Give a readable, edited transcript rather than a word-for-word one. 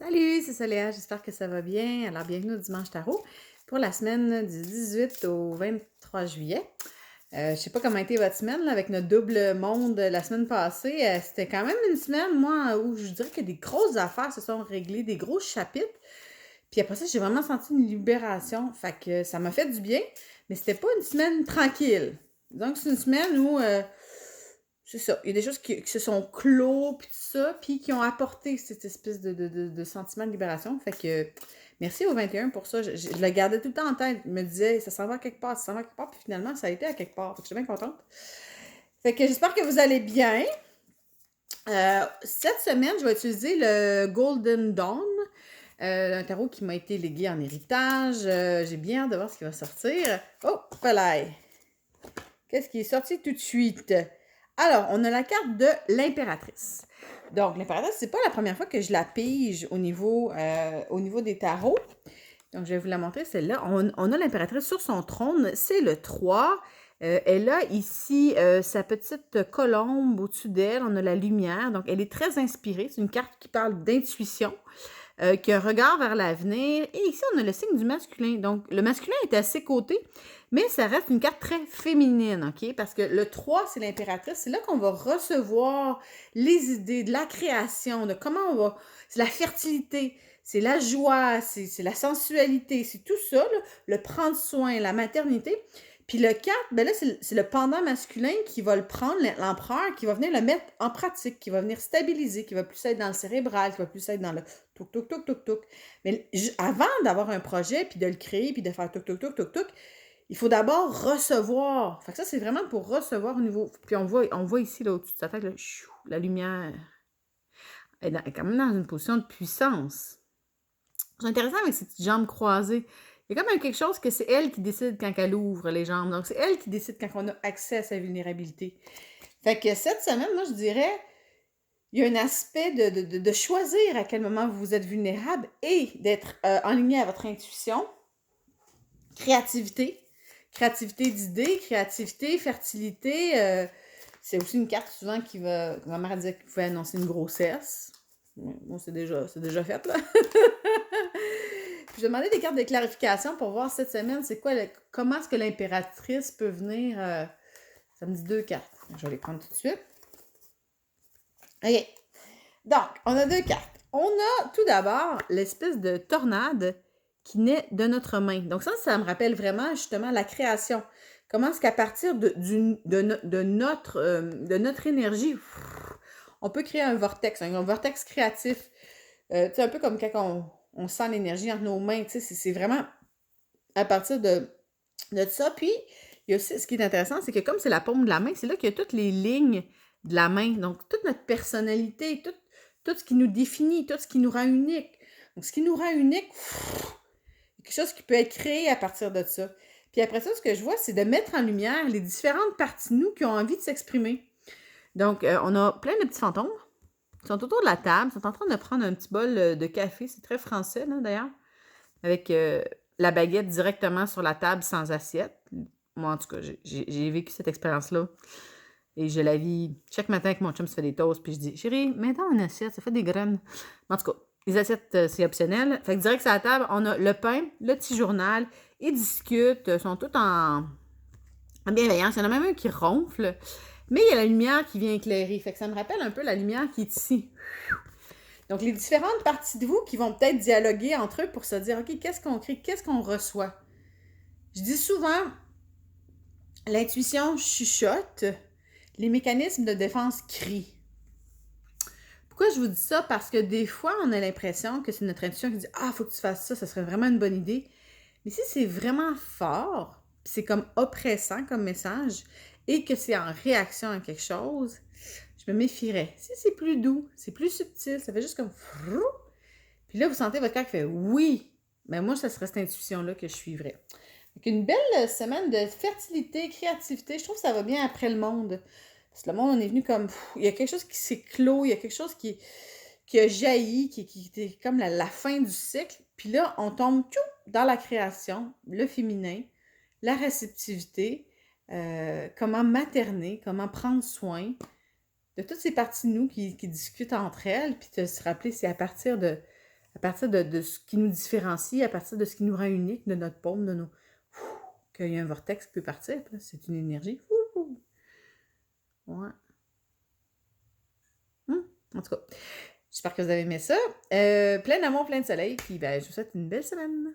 Salut, c'est Soléa, j'espère que ça va bien. Alors, bienvenue au Dimanche Tarot pour la semaine du 18 au 23 juillet. Je ne sais pas comment a été votre semaine là, avec notre double monde la semaine passée. C'était quand même une semaine, moi, où je dirais que des grosses affaires se sont réglées, des gros chapitres. Puis après ça, j'ai vraiment senti une libération. Fait que ça m'a fait du bien, mais c'était pas une semaine tranquille. Donc, c'est une semaine où c'est ça. Il y a des choses qui se sont clos, puis tout ça, puis qui ont apporté cette espèce de sentiment de libération. Fait que merci au 21 pour ça. Je le gardais tout le temps en tête. Je me disais, ça s'en va à quelque part, ça s'en va à quelque part. Puis finalement, ça a été à quelque part. Fait que je suis bien contente. Fait que j'espère que vous allez bien. Cette semaine, je vais utiliser le Golden Dawn. Un tarot qui m'a été légué en héritage. J'ai bien hâte de voir ce qui va sortir. Oh, voilà. Qu'est-ce qui est sorti tout de suite? Alors, on a la carte de l'impératrice. Donc, l'impératrice, c'est pas la première fois que je la pige au niveau des tarots. Donc, je vais vous la montrer, celle-là. On a l'impératrice sur son trône, c'est le 3. Elle a ici sa petite colombe au-dessus d'elle. On a la lumière. Donc, elle est très inspirée. C'est une carte qui parle d'intuition, qui a un regard vers l'avenir. Et ici, on a le signe du masculin. Donc, le masculin est à ses côtés, mais ça reste une carte très féminine, OK? Parce que le 3, c'est l'impératrice. C'est là qu'on va recevoir les idées de la création, de comment on va... C'est la fertilité, c'est la joie, c'est la sensualité, c'est tout ça, là, le prendre soin, la maternité. Puis le 4, ben là, c'est le pendant masculin qui va le prendre, l'empereur, qui va venir le mettre en pratique, qui va venir stabiliser, qui va plus être dans le cérébral, qui va plus être dans le touk touk touk touk touk. Mais avant d'avoir un projet, puis de le créer, puis de faire touk touk touk touk touk, il faut d'abord recevoir. Fait que ça, c'est vraiment pour recevoir au niveau... Puis on voit ici, là, au-dessus de sa tête, là, la lumière elle est quand même dans une position de puissance. C'est intéressant avec ces petites jambes croisées. Il y a quand même quelque chose que c'est elle qui décide quand elle ouvre les jambes. Donc, c'est elle qui décide quand on a accès à sa vulnérabilité. Fait que cette semaine, moi, je dirais, il y a un aspect de choisir à quel moment vous êtes vulnérable et d'être en ligne avec votre intuition, créativité, créativité d'idées, créativité, fertilité. C'est aussi une carte souvent qui va... Ma mère disait qu'il pouvait annoncer une grossesse. Moi, c'est déjà fait, là. Puis je demandais des cartes de clarification pour voir cette semaine, c'est quoi, comment est-ce que l'impératrice peut venir... ça me dit 2 cartes. Je vais les prendre tout de suite. OK. Donc, on a 2 cartes. On a tout d'abord l'espèce de tornade qui naît de notre main. Donc ça me rappelle vraiment justement la création. Comment est-ce qu'à partir de notre énergie, on peut créer un vortex créatif. Tu sais, un peu comme quand on sent l'énergie entre nos mains. Tu sais, c'est vraiment à partir de ça. Puis, il y a aussi, ce qui est intéressant, c'est que comme c'est la paume de la main, c'est là qu'il y a toutes les lignes de la main. Donc, toute notre personnalité, tout ce qui nous définit, tout ce qui nous rend unique. Donc, ce qui nous rend unique, quelque chose qui peut être créé à partir de ça. Puis après ça, ce que je vois, c'est de mettre en lumière les différentes parties de nous qui ont envie de s'exprimer. Donc, on a plein de petits fantômes. Ils sont autour de la table, ils sont en train de prendre un petit bol de café. C'est très français, là, d'ailleurs. Avec la baguette directement sur la table sans assiette. Moi, en tout cas, j'ai vécu cette expérience-là. Et je la vis chaque matin que mon chum se fait des toasts. Puis je dis, chérie, mets dans une assiette, ça fait des graines. Mais en tout cas, les assiettes, c'est optionnel. Fait que direct sur la table, on a le pain, le petit journal. Ils discutent, sont tous en bienveillance. Il y en a même un qui ronfle. Mais il y a la lumière qui vient éclairer. Fait que ça me rappelle un peu la lumière qui est ici. Donc, les différentes parties de vous qui vont peut-être dialoguer entre eux pour se dire, OK, qu'est-ce qu'on crée, qu'est-ce qu'on reçoit? Je dis souvent, l'intuition chuchote, les mécanismes de défense crient. Pourquoi je vous dis ça? Parce que des fois, on a l'impression que c'est notre intuition qui dit, ah, il faut que tu fasses ça, ça serait vraiment une bonne idée. Mais si c'est vraiment fort, c'est comme oppressant comme message, et que c'est en réaction à quelque chose, je me méfierais. Si c'est plus doux, c'est plus subtil, ça fait juste comme... Puis là, vous sentez votre cœur qui fait oui. Mais moi, ça serait cette intuition-là que je suivrais. Donc, une belle semaine de fertilité, créativité. Je trouve que ça va bien après le monde. Parce que le monde, on est venu comme... il y a quelque chose qui s'est clos, il y a quelque chose qui a jailli, qui était comme la fin du cycle. Puis là, on tombe dans la création, le féminin, la réceptivité, comment materner, comment prendre soin de toutes ces parties de nous qui discutent entre elles, puis de se rappeler, c'est à partir de à partir de ce qui nous différencie, à partir de ce qui nous rend unique, de notre paume, de nos... qu'il y a un vortex qui peut partir, c'est une énergie. Ouais. En tout cas, j'espère que vous avez aimé ça. Plein d'amour, plein de soleil, puis ben, je vous souhaite une belle semaine.